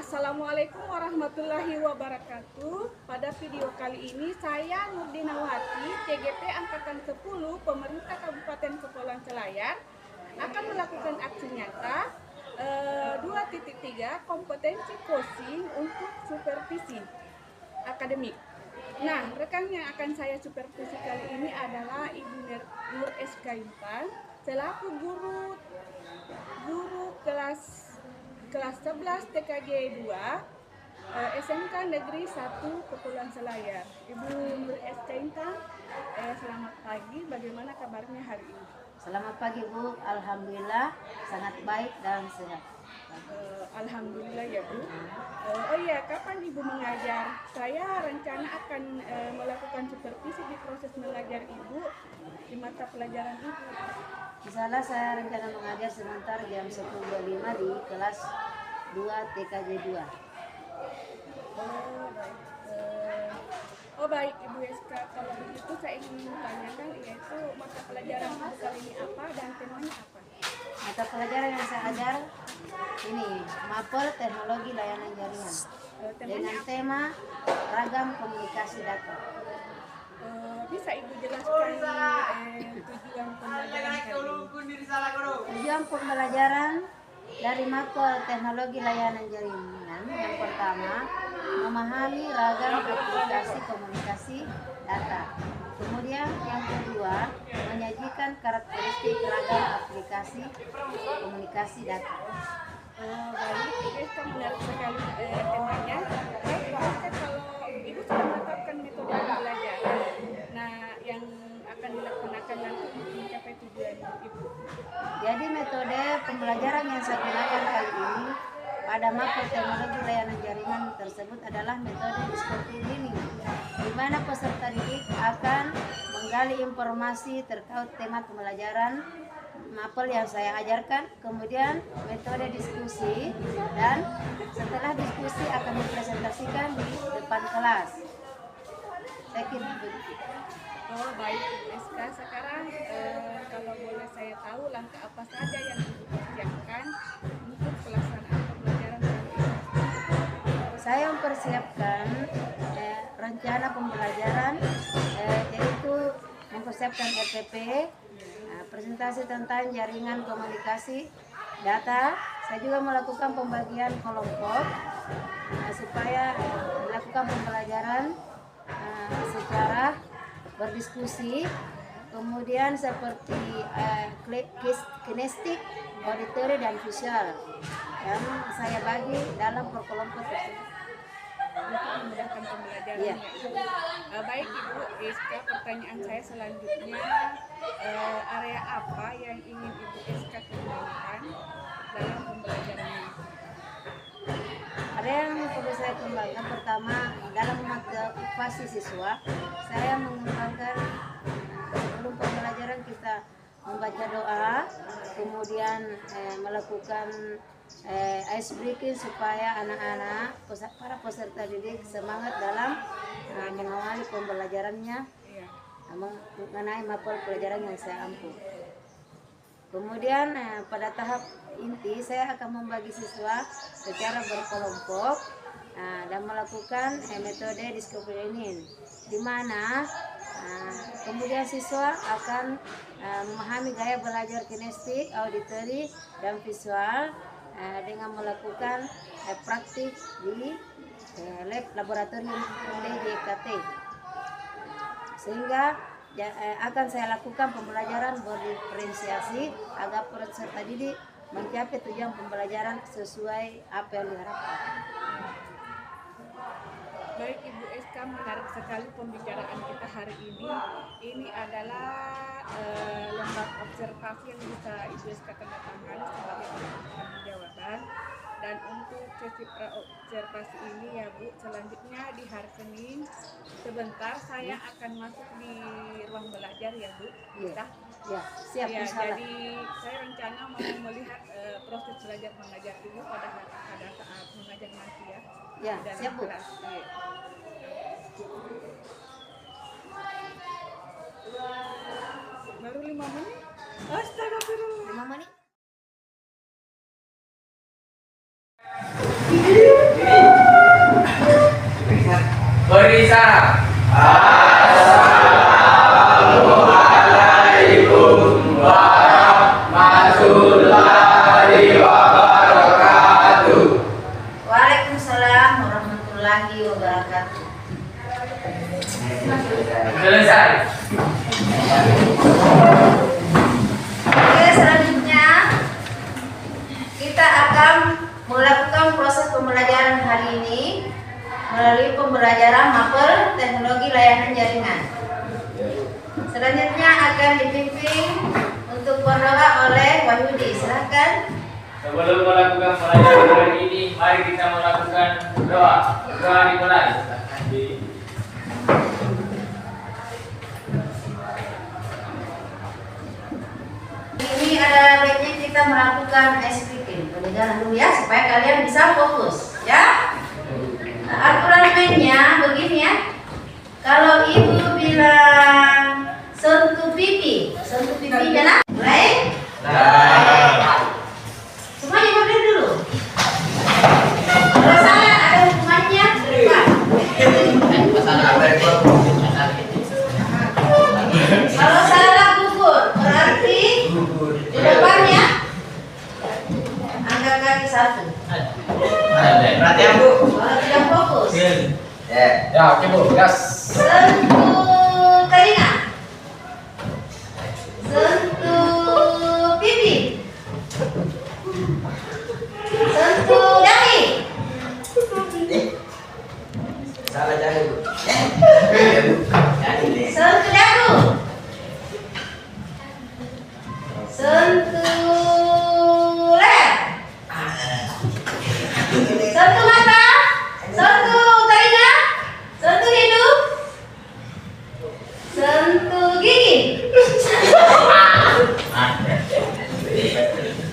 Assalamualaikum warahmatullahi wabarakatuh. Pada video kali ini saya Nurdinawati, TGP Angkatan 10 Pemerintah Kabupaten Kepulauan Selayar akan melakukan aksi nyata 2.3 kompetensi coaching untuk supervisi akademik. Nah, rekan yang akan saya supervisi kali ini adalah Ibu Nur SK Intan selaku guru kelas 11 TKJ 2 SMK Negeri 1 Kepulauan Selayar. Ibu Nur SK Intan, selamat pagi. Bagaimana kabarnya hari ini? Selamat pagi Bu, alhamdulillah sangat baik dan sehat. Alhamdulillah ya Bu. Oh iya, kapan Ibu mengajar? Saya rencana akan melakukan supervisi di proses mengajar Ibu di mata pelajaran Ibu. Misalnya saya rencana mengajar sebentar jam 10.25 di kelas 2 TKJ 2. Oh baik Ibu SK, kalau begitu saya ingin menanyakan yaitu mata pelajaran Ibu kali ini apa dan temanya apa? Mata pelajaran yang saya ajar ini Mapel Teknologi Layanan Jaringan dengan tema Ragam Komunikasi Data. Bisa Ibu jelaskan tujuan pembelajaran kali ini? Tujuan pembelajaran dari Mapel Teknologi Layanan Jaringan yang pertama, memahami ragam aplikasi komunikasi data. Kemudian yang kedua, menyajikan karakteristik ragam aplikasi komunikasi data. Baik, itu menarik sekali temanya. Baik, kalau Ibu sudah menetapkan metode pembelajaran, nah yang akan dilaksanakan nanti untuk mencapai tujuan Ibu. Jadi metode pembelajaran yang saya gunakan kali ini pada Mapel Teknologi Layanan Jaringan tersebut adalah metode discovery learning, di mana peserta didik akan menggali informasi terkait tema pembelajaran Mapel yang saya ajarkan, kemudian metode diskusi, dan setelah diskusi akan dipresentasikan di depan kelas. Saya kira begitu. Oh baik Ibu SK, sekarang kalau boleh saya tahu langkah apa saja yang Ibu persiapkan untuk pelaksanaan pembelajaran kali ini? Saya mempersiapkan rencana pembelajaran yaitu mempersiapkan RPP, presentasi tentang jaringan komunikasi data. Saya juga melakukan pembagian kelompok supaya melakukan pembelajaran secara berdiskusi, kemudian seperti kinestik, auditory, dan visual yang saya bagi dalam kelompok tersebut Untuk memudahkan pembelajarannya. Iya. Baik Ibu SK, pertanyaan saya selanjutnya, area apa yang ingin Ibu SK kembangkan dalam pembelajarannya? Ada yang perlu saya kembangkan. Pertama, dalam motivasi siswa, saya mengembangkan sebelum pembelajaran kita membaca doa, kemudian melakukan ice breaking supaya anak-anak, para peserta didik semangat dalam mengawali pembelajarannya mengenai mapel pelajaran yang saya ampuh. Kemudian pada tahap inti saya akan membagi siswa secara berkelompok dan melakukan metode discovery learning, di mana kemudian siswa akan memahami gaya belajar kinestik, auditory, dan visual dengan melakukan praktik di lab laboratorium LJKT, sehingga akan saya lakukan pembelajaran berdiferensiasi agar peserta didik mencapai tujuan pembelajaran sesuai apa yang diharapkan. Baik Ibu SK, menarik sekali pembicaraan kita hari ini. Ini adalah lembar observasi yang bisa Ibu SK tanda tangani sebagai pertanggung jawaban. Dan untuk sesi observasi ini ya Bu, selanjutnya di hari Senin sebentar saya akan masuk di ruang belajar ya Bu. Bisa? Ya, siap. Ya, Insyaallah. jadi saya rencana mau melihat proses belajar mengajar Ibu pada saat mengajar nanti ya. Ya, siap Bu. Kelas. Ya. Baru 5 menit? Astagfirullah. 5 menit. Beri salam. Waalaikumsalam warahmatullahi wabarakatuh. Selesai. Oke, selanjutnya kita akan melakukan proses pembelajaran hari ini melalui pembelajaran mapel teknologi layanan jaringan. Selanjutnya akan dipimpin untuk berdoa oleh Wahyudi. Silakan. Sebelum melakukan pelajaran hari ini, mari kita melakukan doa. Doa dimulai. Ini ada baiknya kita melakukan speaking. Jangan dulu ya supaya kalian bisa fokus ya. Nah, aturan mainnya begini ya. Kalau ibu bilang sentuh pipinya nak. Mulai. Semuanya berdiri dulu. Kalau salah ada hukumannya ke depan. Kalau salah gugur berarti di depannya angkat kaki satu. Perhatian Bu. Kalau tidak fokus. Ya, oke Bu. Gas. Sentuh telinga. Sentuh pipi. Sentuh dahi. Salah jangan Bu. Sentuh dagu. Sentuh leher. Sentuh mata. Sentuh telinga. Sentuh hidung. Sentuh gigi.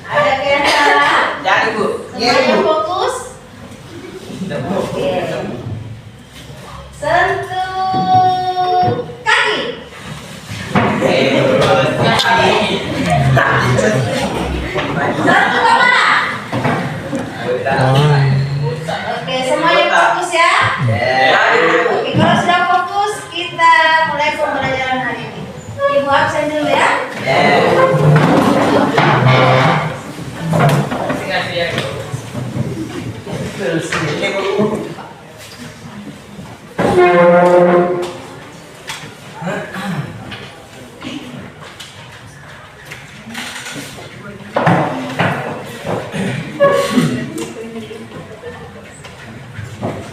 Ada yang salah? Jangan Bu. Semuanya fokus. Oke. Sentuh kaki. Sentuh kepala. Oke, semuanya fokus ya. Oke, kalau sudah fokus, kita mulai pembelajaran hari ini. Ibu absen dulu ya. Kasih ya.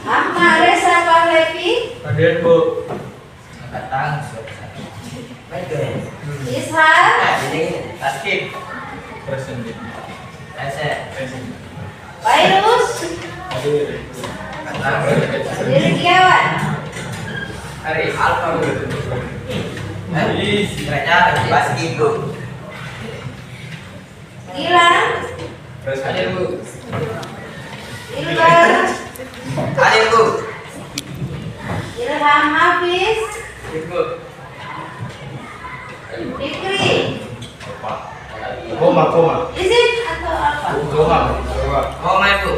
Ahmad Reza Pahlevi, Hadir Bu. Datang. Ishar, Ini taskin. Present. Virus, Dirgiawan, Hari Alfa Bu. Kiranya baskin Bu. Gilang, Hadir Bu. Ilbar, Hadir Bu. Ilham Hafiz, Bu. Fikri, Koma. izin atau apa? Oh my Bu.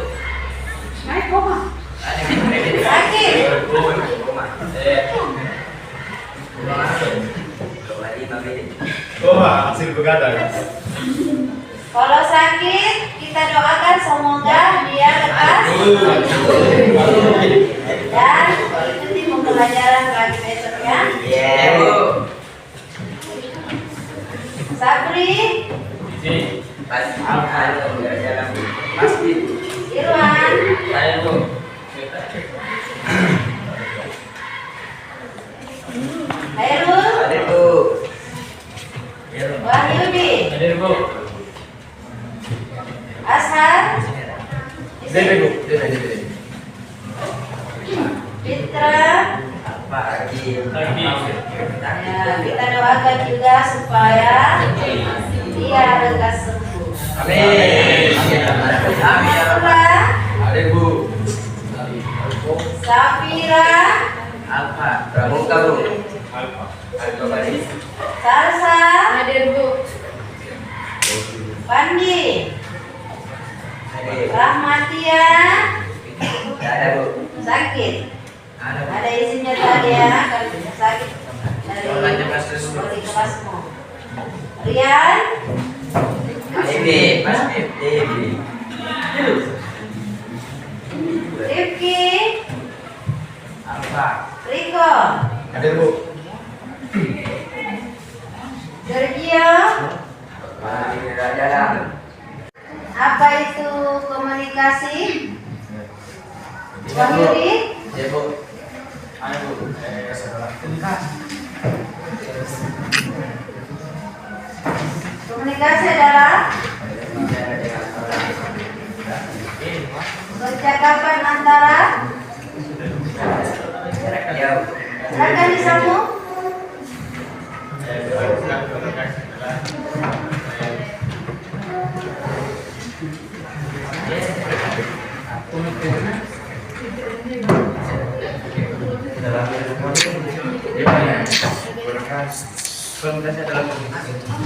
Naik koma. Ada Fikri. Sakit, Koma, hasil begadang. kalau sakit kita doakan semoga dia lekas dan ikuti pembelajaran lagi besok ya. Ya Bu. Sabri, Pasti. Irwan, Saya Bu. Hairul, Hadir Bu. Wahyudi, Hadir Bu. Ashar, Dede Bu. Fitra. Apa lagi? Ya, kita doakan juga supaya dia lekas sembuh. Amin. Sura, Hadir Bu. Safira, Alfa. Pramuka Bu. Alfa. Alfa Baris. Salsa, hadir Bu. Pandi, Hadir. Rahmatia, Ada Bu. sakit. Ada isinya tadi ya, kalau bisa sakit dari wali kelasmu. Rian, Dewi, Mas Dewi. Rifki, Alfa. Riko, Hadir Bu. Sergio. Mari kita jalan. Apa itu komunikasi? Wahyudi, Ya Bu. Ayo Bu. komunikasi adalah percakapan antara. Silakan disambung.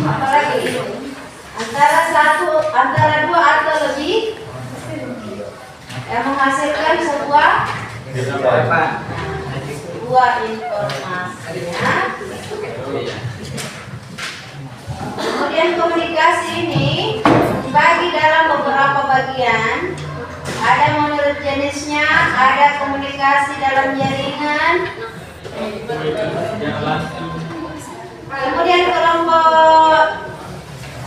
Apalagi antara dua atau lebih yang menghasilkan sebuah informasi. Kemudian komunikasi ini dibagi dalam beberapa bagian. Ada menurut jenisnya, ada komunikasi dalam jaringan. Kemudian kelompok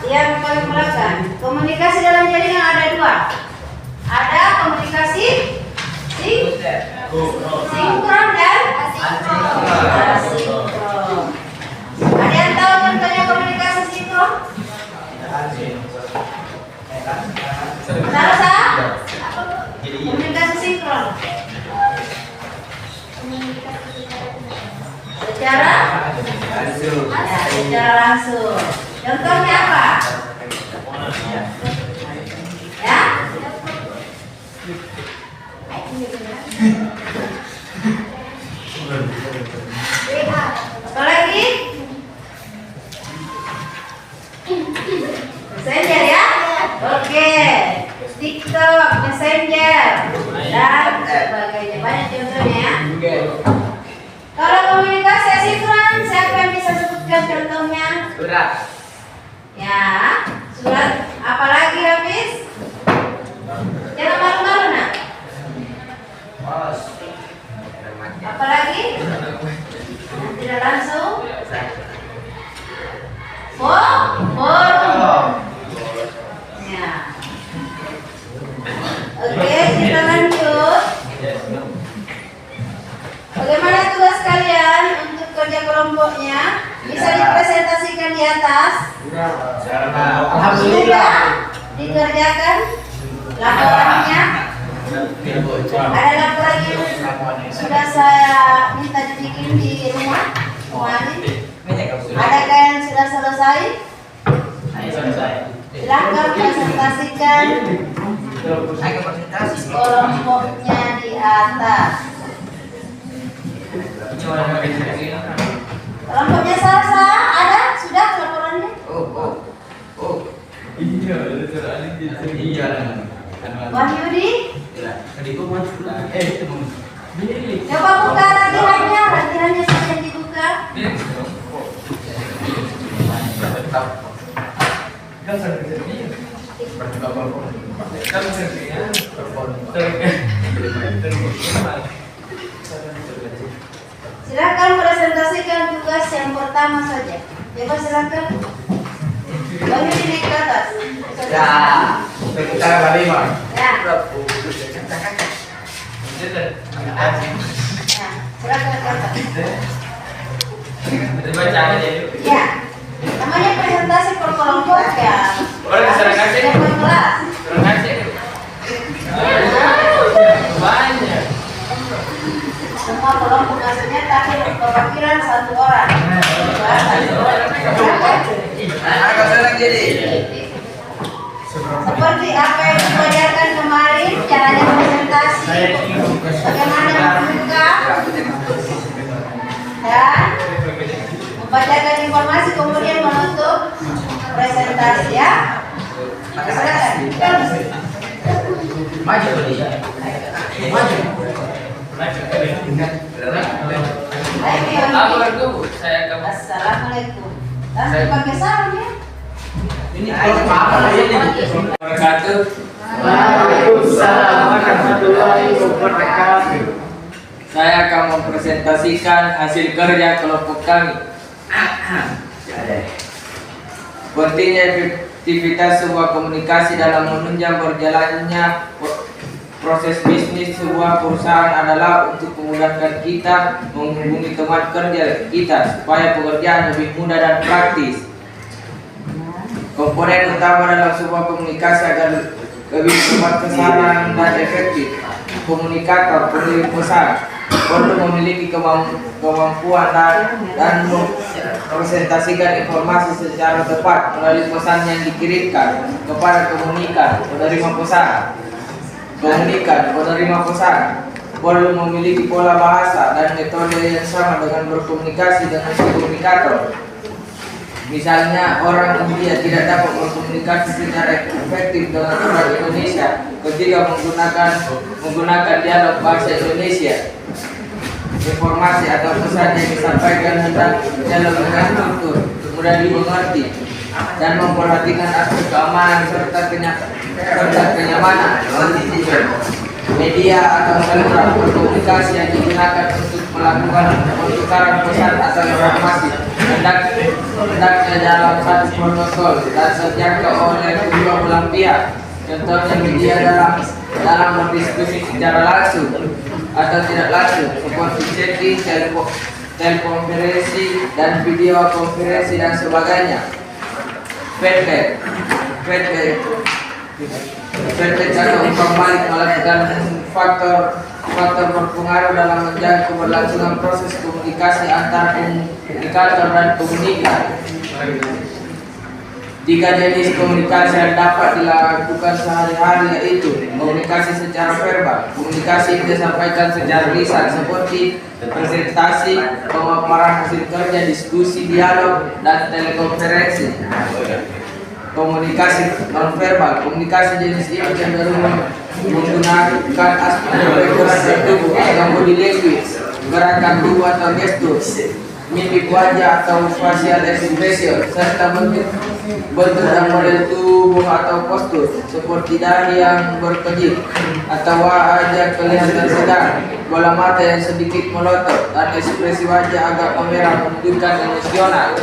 yang paling belakang, komunikasi dalam jaringan ada dua. Ada komunikasi sinkron dan asinkron. Ada yang tahu contohnya komunikasi sinkron? Sarasa? Komunikasi sinkron. Secara langsung. Contohnya apa? Ya? Apa lagi? Messenger ya? Oke. TikTok, Messenger, dan sebagainya. Banyak contohnya ya. Kalau komunikasi asinkron, siapa yang bisa sebutkan contohnya? Surat. Ya, surat. Apalagi Hafiz? Jangan malu-malu nak. Apalagi? Tidak langsung. Forum. Ya. Oke, kita lanjut. Bagaimana tugas kalian untuk kerja kelompoknya? Bisa dipresentasikan di atas? Sudah dikerjakan laporannya? Ada laporan yang sudah saya minta dibikin di rumah kemarin? Adakah yang sudah selesai? Silahkan presentasikan kelompoknya di atas. Kelompoknya Salsa ada? Sudah laporannya? Wahyudi? Coba buka latihannya sudah dibuka. Silakan presentasikan tugas yang pertama saja. Coba silakan. Wahyudi naik ke atas. Ya, kita kembali Mas. Ya. Silakan ke atas. Dibaca aja dulu. Ya. Namanya presentasi per kelompok ya. Boleh diserahkan sih? Per kelas. Serahkan sih. Banyak. Semua kelompok maksudnya tapi perwakilan satu orang. Seperti apa yang diajarkan kemarin, caranya presentasi, bagaimana membuka dan membacakan informasi kemudian menutup presentasi ya. Silakan. Maju. Maju. Assalamualaikum. Saya kamu. Assalamualaikum. Dan pakai salam ya. Ini apa ini? Wabarakatuh. Waalaikumsalam warahmatullahi wabarakatuh. Saya akan mempresentasikan hasil kerja kelompok kami. Pentingnya efektivitas sebuah komunikasi dalam menunjang berjalannya proses bisnis sebuah perusahaan adalah untuk memudahkan kita menghubungi teman kerja kita supaya pekerjaan lebih mudah dan praktis. Komponen utama dalam sebuah komunikasi agar lebih cepat kesaran dan efektif. Komunikator penerima pesan perlu memiliki kemampuan dan mempresentasikan informasi secara tepat melalui pesan yang dikirimkan kepada komunikan penerima pesan. Komunikan penerima pesan perlu memiliki pola bahasa dan metode yang sama dengan berkomunikasi dengan si komunikator. Misalnya, orang India tidak dapat berkomunikasi secara efektif dengan orang Indonesia ketika menggunakan dialog bahasa Indonesia. Informasi atau pesan yang disampaikan hendaknya lebih terstruktur, mudah dimengerti, dan memperhatikan aspek keamanan serta kenyamanan. Media atau saluran berkomunikasi yang digunakan untuk melakukan pertukaran pesan atau informasi hendaknya dalam satu protokol dan terjaga oleh kedua belah pihak. Contohnya media dalam berdiskusi secara langsung atau tidak langsung seperti chatting, telekonferensi, dan video konferensi dan sebagainya. Feedback atau umpan balik melakukan faktor berpengaruh dalam menjaga keberlangsungan proses komunikasi antara komunikator dan komunikan. Tiga jenis komunikasi yang dapat dilakukan sehari-hari yaitu komunikasi secara verbal, komunikasi yang disampaikan secara lisan seperti presentasi, pemaparan hasil kerja, diskusi, dialog, dan telekonferensi. Komunikasi nonverbal, komunikasi jenis ini cenderung menggunakan aspek gerakan tubuh atau body language, gerakan tubuh atau gestur, mimik wajah atau facial expression, serta bentuk dan model tubuh atau postur seperti dahi yang berkedip atau wajah kelihatan sedang, bola mata yang sedikit melotot, dan ekspresi wajah agak memerah menunjukkan emosional.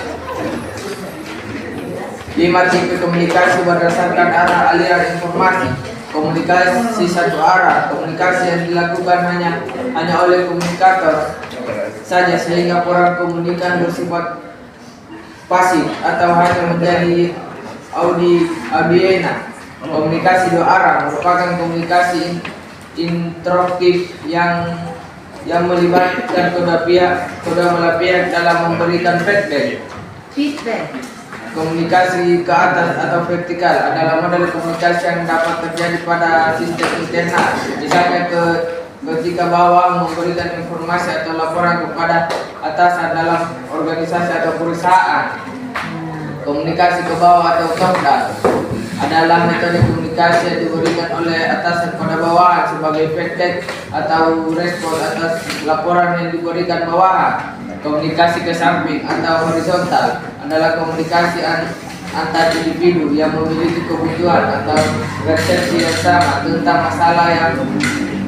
5 tipe komunikasi berdasarkan arah aliran informasi. Komunikasi satu arah, komunikasi yang dilakukan hanya oleh komunikator saja sehingga orang komunikan bersifat pasif atau hanya menjadi audiena. Komunikasi dua arah merupakan komunikasi interaktif yang melibatkan kedua belah pihak dalam memberikan feedback. Komunikasi ke atas atau vertikal adalah model komunikasi yang dapat terjadi pada sistem internal. Misalnya ketika bawah memberikan informasi atau laporan kepada atasan dalam organisasi atau perusahaan. Komunikasi ke bawah atau top down adalah metode komunikasi yang diberikan oleh atasan pada bawahan sebagai feedback atau respon atas laporan yang diberikan bawahan. Komunikasi ke samping atau horizontal adalah komunikasi antar individu yang memiliki kebutuhan atau persepsi yang sama tentang masalah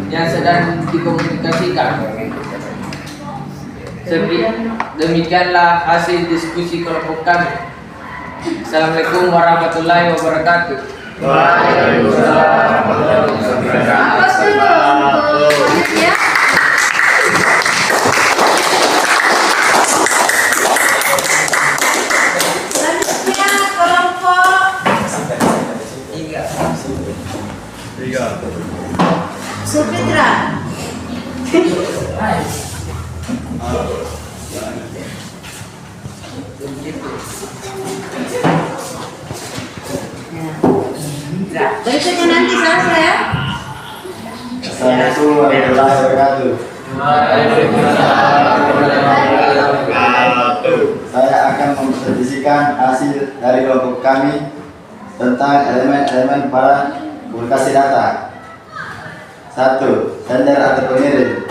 yang sedang dikomunikasikan. Demikianlah hasil diskusi kelompok kami. Assalamualaikum warahmatullahi wabarakatuh. Waalaikumsalam warahmatullahi wabarakatuh. Supitra. Berikutnya nanti saya ya. Assalamualaikum warahmatullahi wabarakatuh. Saya akan mempresentasikan hasil dari kelompok kami tentang elemen-elemen para komunikasi data. 1. Sender atau pengirim.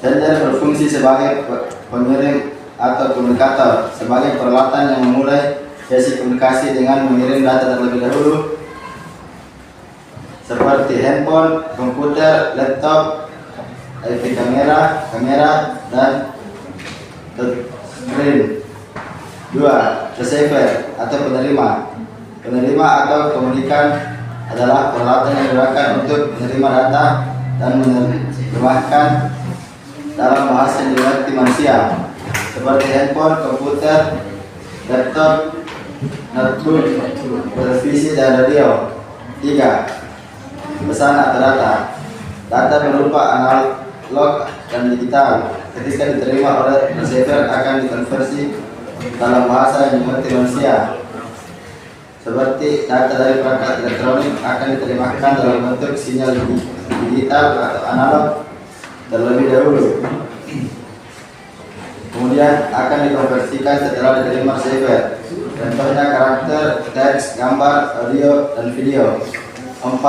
Sender berfungsi sebagai pengirim atau komunikator, sebagai peralatan yang memulai sesi komunikasi dengan mengirim data terlebih dahulu, seperti handphone, komputer, laptop, IP kamera, dan touchscreen. 2. Receiver atau penerima. Penerima atau komunikan adalah peralatan yang digunakan untuk menerima data dan menerjemahkan dalam bahasa yang dimengerti manusia, seperti handphone, komputer, laptop, notebook, televisi, dan radio. 3. Pesan atau data. Data berupa analog dan digital. Ketika diterima oleh receiver akan dikonversi dalam bahasa yang dimengerti manusia, seperti data dari perangkat elektronik akan diterjemahkan dalam bentuk sinyal digital atau analog terlebih dahulu, kemudian akan dikonversikan setelah diterima receiver. Contohnya karakter, teks, gambar, audio, dan video. 4.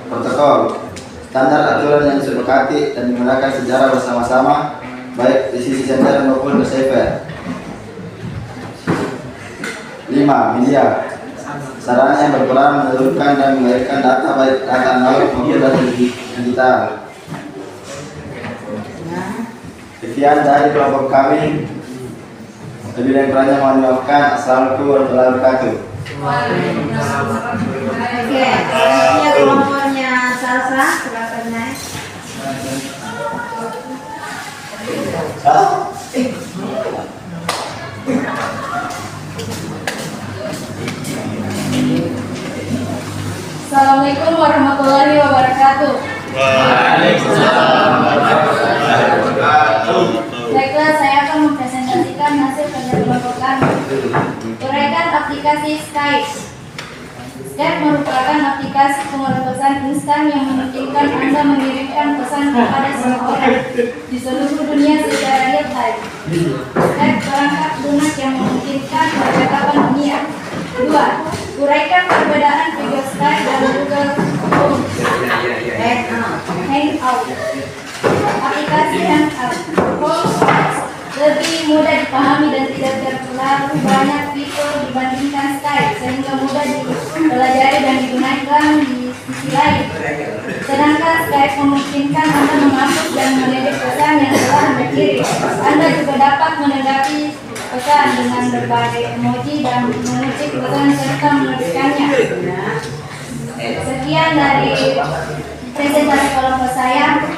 Protokol. Standar aturan yang disepakati dan digunakan secara bersama-sama baik di sisi sender maupun receiver. 5. Media. Sarana yang berperan menurunkan dan mengalirkan data baik data analog maupun data digital. Sekian dari kelompok kami. Lebih dan kurangnya mohon dimaafkan. Assalamualaikum warahmatullahi wabarakatuh. Oke, selanjutnya kelompoknya Salsa, silakan naik. Assalamualaikum warahmatullahi wabarakatuh. Baiklah, saya akan mempresentasikan hasil kerja kelompok kami. Uraikan aplikasi Skype. Skype merupakan aplikasi pengulang pesan instan yang memungkinkan Anda mengirimkan pesan kepada seseorang di seluruh dunia secara real time. Skype perangkat lunak yang memungkinkan percakapan dunia. 2. Uraikan perbedaan fitur Skype dan Google Home. Hangout. Aplikasi Hangout lebih mudah dipahami dan tidak terlalu banyak fitur dibandingkan Skype, sehingga mudah dipelajari dan digunakan di sisi lain. Sedangkan Skype memungkinkan Anda menghapus dan mengedit pesan yang telah Anda kirim. Anda juga dapat menanggapi pesan dengan berbagai emoji dan mengetik pesan serta menuliskannya. Sekian dari presentasi kelompok saya.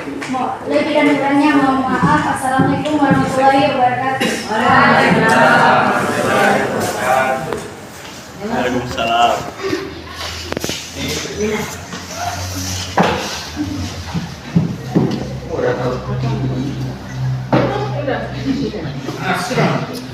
Lebih dan kurangnya mohon maaf. Assalamualaikum warahmatullahi wabarakatuh. Waalaikumsalam. Sudah.